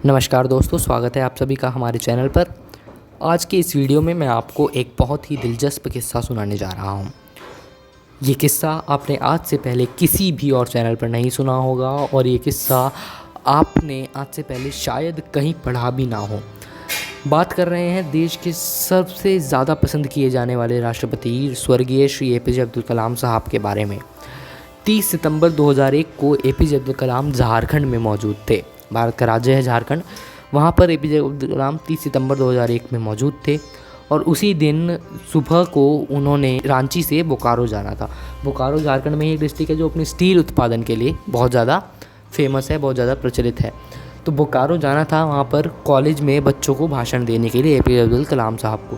नमस्कार दोस्तों, स्वागत है आप सभी का हमारे चैनल पर। आज के इस वीडियो में मैं आपको एक बहुत ही दिलचस्प किस्सा सुनाने जा रहा हूँ। ये किस्सा आपने आज से पहले किसी भी और चैनल पर नहीं सुना होगा और ये किस्सा आपने आज से पहले शायद कहीं पढ़ा भी ना हो। बात कर रहे हैं देश के सबसे ज़्यादा पसंद किए जाने वाले राष्ट्रपति स्वर्गीय श्री एपीजे अब्दुल कलाम साहब के बारे में। 30 सितंबर 2001 को एपीजे अब्दुल कलाम झारखंड में मौजूद थे। भारत का राज्य है झारखंड। वहाँ पर एपीजे अब्दुल कलाम 30 सितंबर 2001 में मौजूद थे और उसी दिन सुबह को उन्होंने रांची से बोकारो जाना था। बोकारो झारखंड में ही एक डिस्ट्रिक्ट है जो अपने स्टील उत्पादन के लिए बहुत ज़्यादा फेमस है, बहुत ज़्यादा प्रचलित है। तो बोकारो जाना था, वहाँ पर कॉलेज में बच्चों को भाषण देने के लिए एपीजे अब्दुल कलाम साहब को।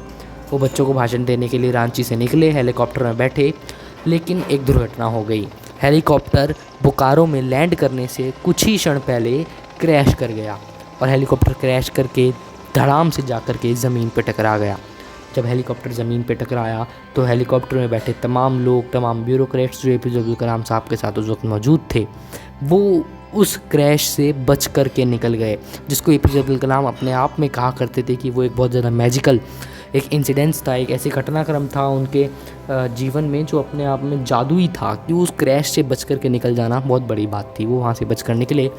वो बच्चों को भाषण देने के लिए रांची से निकले, हेलीकॉप्टर में बैठे, लेकिन एक दुर्घटना हो गई। हेलीकॉप्टर बोकारो में लैंड करने से कुछ ही क्षण पहले क्रैश कर गया और हेलीकॉप्टर क्रैश करके धड़ाम से जाकर के ज़मीन पर टकरा गया। जब हेलीकॉप्टर ज़मीन पर टकराया तो हेलीकॉप्टर में बैठे तमाम लोग, तमाम ब्यूरोक्रेट्स जो एपीजे अब्दुल कलाम साहब के साथ उस वक्त मौजूद थे, वो उस क्रैश से बच कर के निकल गए, जिसको एपीजे अब्दुल कलाम अपने आप में कहा करते थे कि वो एक बहुत ज़्यादा मैजिकल एक इंसिडेंस था, एक ऐसी घटनाक्रम था उनके जीवन में जो अपने आप में जादुई था कि उस क्रैश से बच कर के निकल जाना बहुत बड़ी बात थी। वो वहाँ से बच कर निकले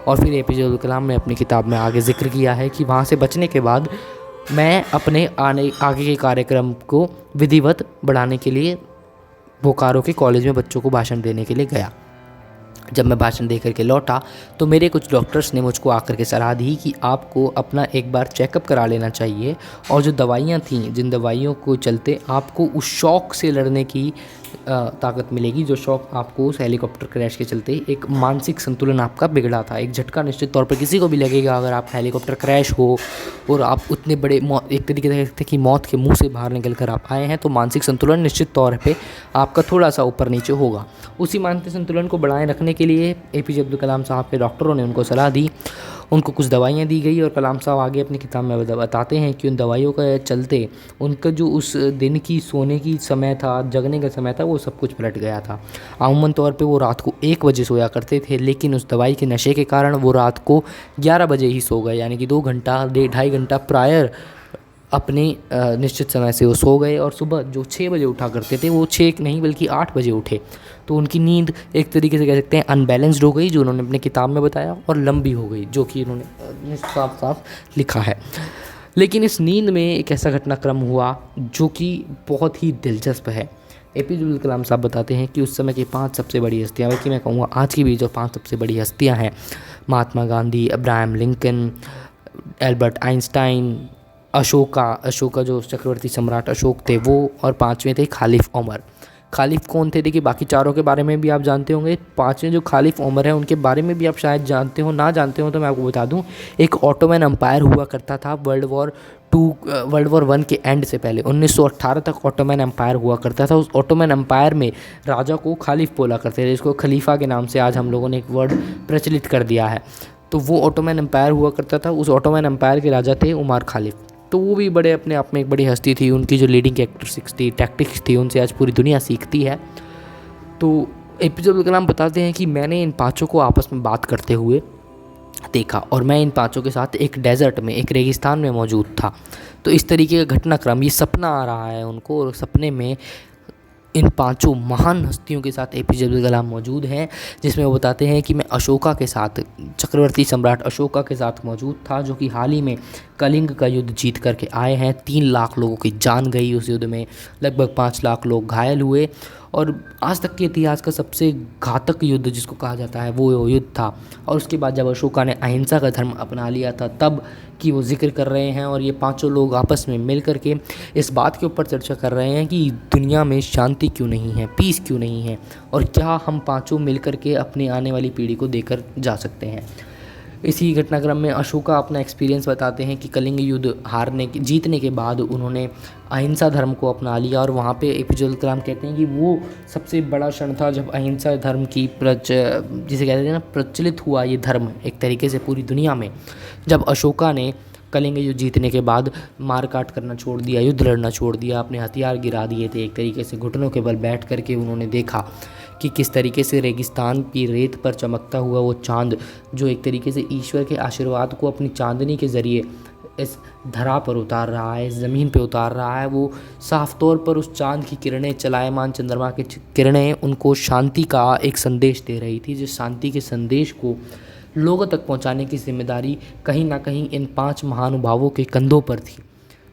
और फिर एपीजे अब्दुल कलाम ने अपनी किताब में आगे जिक्र किया है कि वहाँ से बचने के बाद मैं अपने आगे के कार्यक्रम को विधिवत बढ़ाने के लिए बोकारो के कॉलेज में बच्चों को भाषण देने के लिए गया। जब मैं भाषण दे करके लौटा तो मेरे कुछ डॉक्टर्स ने मुझको आकर के सलाह दी कि आपको अपना एक बार चेकअप करा लेना चाहिए और जो दवाइयाँ थीं, जिन दवाइयों को चलते आपको उस शॉक से लड़ने की ताकत मिलेगी, जो शॉक आपको उस हेलीकॉप्टर क्रैश के चलते एक मानसिक संतुलन आपका बिगड़ा था। एक झटका निश्चित तौर पर किसी को भी लगेगा अगर आप हेलीकॉप्टर क्रैश हो और आप उतने बड़े एक तरीके से कहते कि मौत के मुंह से बाहर निकल कर आप आए हैं, तो मानसिक संतुलन निश्चित तौर पे आपका थोड़ा सा ऊपर नीचे होगा। उसी मानसिक संतुलन को बढ़ाए रखने के लिए एपीजे अब्दुल कलाम साहब के डॉक्टरों ने उनको सलाह दी, उनको कुछ दवाइयाँ दी गई और कलाम साहब आगे अपनी किताब में बताते हैं कि उन दवाइयों के चलते उनका जो उस दिन की सोने की समय था, जगने का समय था, वो सब कुछ पलट गया था। अमूमन तौर पे वो रात को 1 बजे सोया करते थे, लेकिन उस दवाई के नशे के कारण वो रात को 11 बजे ही सो गए, यानी कि 2 घंटा 2.5 घंटा प्रायर अपने निश्चित समय से वो सो गए और सुबह जो 6 बजे उठा करते थे वो 6 नहीं बल्कि 8 बजे उठे। तो उनकी नींद एक तरीके से कह सकते हैं अनबैलेंस्ड हो गई, जो उन्होंने अपने किताब में बताया, और लंबी हो गई, जो कि उन्होंने साफ साफ लिखा है। लेकिन इस नींद में एक ऐसा घटनाक्रम हुआ जो कि बहुत ही दिलचस्प है। एपीजे अब्दुल कलाम साहब बताते हैं कि उस समय की 5 सबसे बड़ी हस्तियाँ, बल्कि मैं कहूँगा आज की भी जो 5 सबसे बड़ी हस्तियाँ हैं, Mahatma Gandhi, Abraham Lincoln, Albert Einstein, Ashoka जो चक्रवर्ती सम्राट अशोक थे वो, और 5वें थे खालिफ उमर। खालिफ कौन थे? देखिए, बाकी चारों के बारे में भी आप जानते होंगे। 5वें जो खालिफ उमर है उनके बारे में भी आप शायद जानते हो, ना जानते हो तो मैं आपको बता दूं। एक ऑटोमैन एम्पायर हुआ करता था वर्ल्ड वॉर 1 के एंड से पहले 1918 तक ऑटोमैन एम्पायर हुआ करता था। उस ऑटोमैन एम्पायर में राजा को खालिफ बोला करते थे, इसको खलीफा के नाम से आज हम लोगों ने एक वर्ड प्रचलित कर दिया है। तो वो ऑटोमैन एम्पायर हुआ करता था, उस ऑटोमैन एम्पायर के राजा थे उमर खालिफ। तो वो भी बड़े अपने आप में एक बड़ी हस्ती थी। उनकी जो लीडिंग कैरेक्टरिस्टिक्स थी, टैक्टिक्स थी, उनसे आज पूरी दुनिया सीखती है। तो एपीजे अब्दुल कलाम बताते हैं कि मैंने इन 5 को आपस में बात करते हुए देखा और मैं इन 5 के साथ एक डेजर्ट में, एक रेगिस्तान में मौजूद था। तो इस तरीके का घटनाक्रम, ये सपना आ रहा है उनको, और सपने में इन 5 महान हस्तियों के साथ एपीजे अब्दुल कलाम मौजूद हैं, जिसमें वो बताते हैं कि मैं अशोका के साथ, चक्रवर्ती सम्राट अशोका के साथ मौजूद था, जो कि हाल ही में कलिंग का युद्ध जीत करके आए हैं। 3 लाख लोगों की जान गई उस युद्ध में, लगभग 5 लाख लोग घायल हुए और आज तक के इतिहास का सबसे घातक युद्ध जिसको कहा जाता है वो युद्ध था। और उसके बाद जब अशोका ने अहिंसा का धर्म अपना लिया था, तब की वो जिक्र कर रहे हैं। और ये 5 लोग आपस में मिल कर के इस बात के ऊपर चर्चा कर रहे हैं कि दुनिया में शांति क्यों नहीं है, पीस क्यों नहीं है, और क्या हम 5 मिल कर के अपनी आने वाली पीढ़ी को देकर जा सकते हैं। इसी घटनाक्रम में अशोका अपना एक्सपीरियंस बताते हैं कि कलिंग युद्ध जीतने के बाद उन्होंने अहिंसा धर्म को अपना लिया। और वहाँ पे एपीजे अब्दुल कलाम कहते हैं कि वो सबसे बड़ा क्षण था जब अहिंसा धर्म की जिसे कहते हैं ना, प्रचलित हुआ ये धर्म एक तरीके से पूरी दुनिया में, जब अशोका ने कलिंग युद्ध जीतने के बाद मार काट करना छोड़ दिया, युद्ध लड़ना छोड़ दिया, अपने हथियार गिरा दिए थे। एक तरीके से घुटनों के बल बैठ करके उन्होंने देखा कि किस तरीके से रेगिस्तान की रेत पर चमकता हुआ वो चाँद, जो एक तरीके से ईश्वर के आशीर्वाद को अपनी चांदनी के ज़रिए इस धरा पर उतार रहा है, इस ज़मीन पे उतार रहा है। वो साफ तौर पर उस चाँद की किरणें, चलायमान चंद्रमा की किरणें उनको शांति का एक संदेश दे रही थी, जिस शांति के संदेश को लोगों तक पहुंचाने की जिम्मेदारी कहीं ना कहीं इन 5 महानुभावों के कंधों पर थी।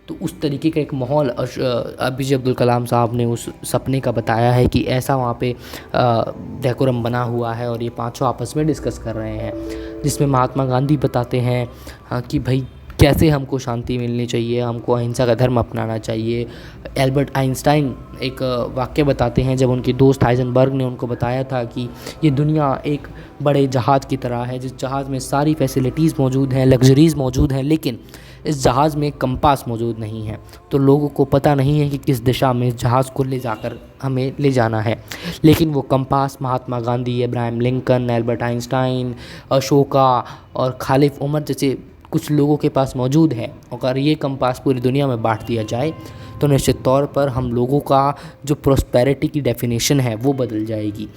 तो उस तरीके का एक माहौल APJ अब्दुल कलाम साहब ने उस सपने का बताया है कि ऐसा वहाँ पे डेकोरम बना हुआ है और ये पाँचों आपस में डिस्कस कर रहे हैं, जिसमें महात्मा गांधी बताते हैं कि भाई कैसे हमको शांति मिलनी चाहिए, हमको अहिंसा का धर्म अपनाना चाहिए। एल्बर्ट आइंस्टाइन एक वाक्य बताते हैं, जब उनके दोस्त हाइजेनबर्ग ने उनको बताया था कि ये दुनिया एक बड़े जहाज़ की तरह है, जिस जहाज़ में सारी फैसिलिटीज़ मौजूद हैं, लग्जरीज़ मौजूद हैं, लेकिन इस जहाज़ में कंपास मौजूद नहीं है, तो लोगों को पता नहीं है कि किस दिशा में इस जहाज़ को ले जाकर हमें ले जाना है। लेकिन वो compass Mahatma Gandhi, Abraham Lincoln, Albert Einstein, Ashoka और खालिफ उमर जैसे कुछ लोगों के पास मौजूद है। अगर ये कंपास पूरी दुनिया में बांट दिया जाए तो निश्चित तौर पर हम लोगों का जो प्रोस्पेरिटी की डेफिनेशन है वो बदल जाएगी।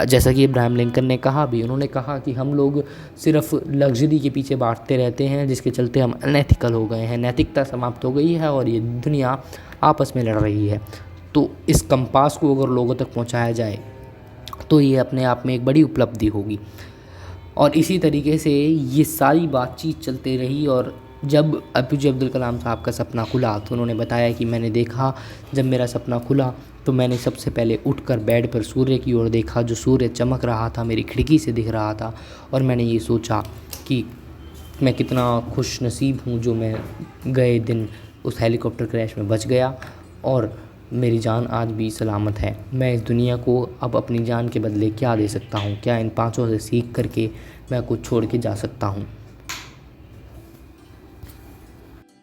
जैसा कि इब्राहिम लिंकन ने कहा भी, उन्होंने कहा कि हम लोग सिर्फ लग्जरी के पीछे बांटते रहते हैं, जिसके चलते हम अनएथिकल हो गए हैं, नैतिकता समाप्त हो गई है और ये दुनिया आपस में लड़ रही है। तो इस कंपास को अगर लोगों तक पहुंचाया जाए तो ये अपने आप में एक बड़ी उपलब्धि होगी। और इसी तरीके से ये सारी बातचीत चलते रही और जब APJ अब्दुल कलाम साहब का सपना खुला तो उन्होंने बताया कि मैंने देखा, जब मेरा सपना खुला तो मैंने सबसे पहले उठकर बेड पर सूर्य की ओर देखा, जो सूर्य चमक रहा था, मेरी खिड़की से दिख रहा था, और मैंने ये सोचा कि मैं कितना खुश नसीब हूँ जो मैं गए दिन उस हेलीकॉप्टर क्रैश में बच गया और मेरी जान आज भी सलामत है। मैं इस दुनिया को अब अपनी जान के बदले क्या दे सकता हूँ, क्या इन पाँचों से सीख करके मैं कुछ छोड़ के जा सकता हूँ।